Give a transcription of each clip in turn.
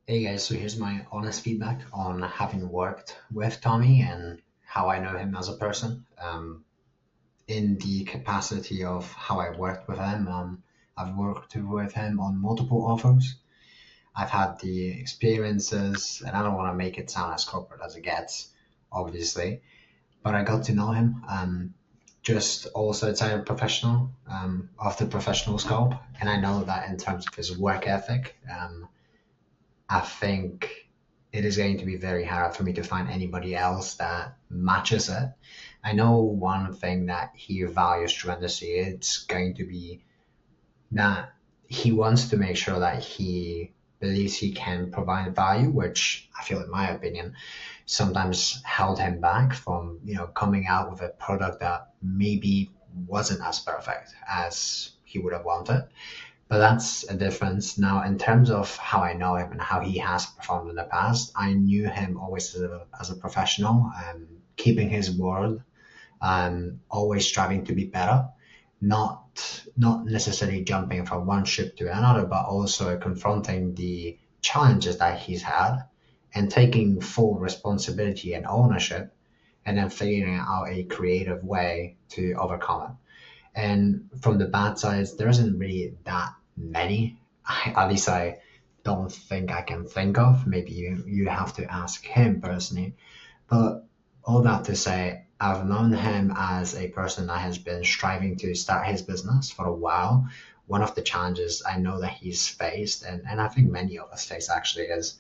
Hey guys, so here's my honest feedback on having worked with Tommy and how I know him as a person. In the capacity of how I worked with him, I've worked with him on multiple offers. I've had the experiences, and I don't want to make it sound as corporate as it gets, obviously, but I got to know him just also outside of professional, of the professional scope, and I know that in terms of his work ethic. I think it is going to be very hard for me to find anybody else that matches it. I know one thing that he values tremendously, it's going to be that he wants to make sure that he believes he can provide value, which I feel, in my opinion, sometimes held him back from, coming out with a product that maybe wasn't as perfect as he would have wanted. But that's a difference. Now, in terms of how I know him and how he has performed in the past, I knew him always as a professional, keeping his word, always striving to be better, not necessarily jumping from one ship to another, but also confronting the challenges that he's had and taking full responsibility and ownership, and then figuring out a creative way to overcome it. And from the bad sides, there isn't really that many. At least I don't think I can think of. Maybe you have to ask him personally. But all that to say, I've known him as a person that has been striving to start his business for a while. One of the challenges I know that he's faced, and I think many of us face actually, is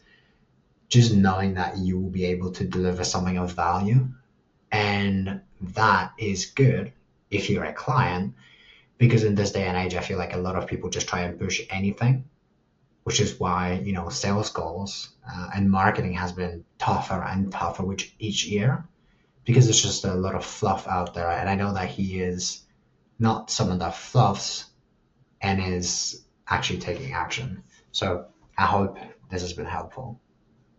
just knowing that you will be able to deliver something of value. And that is good if you're a client, because in this day and age, I feel like a lot of people just try and push anything, which is why, sales goals and marketing has been tougher and tougher with each year, because there's just a lot of fluff out there. And I know that he is not someone that fluffs and is actually taking action. So I hope this has been helpful.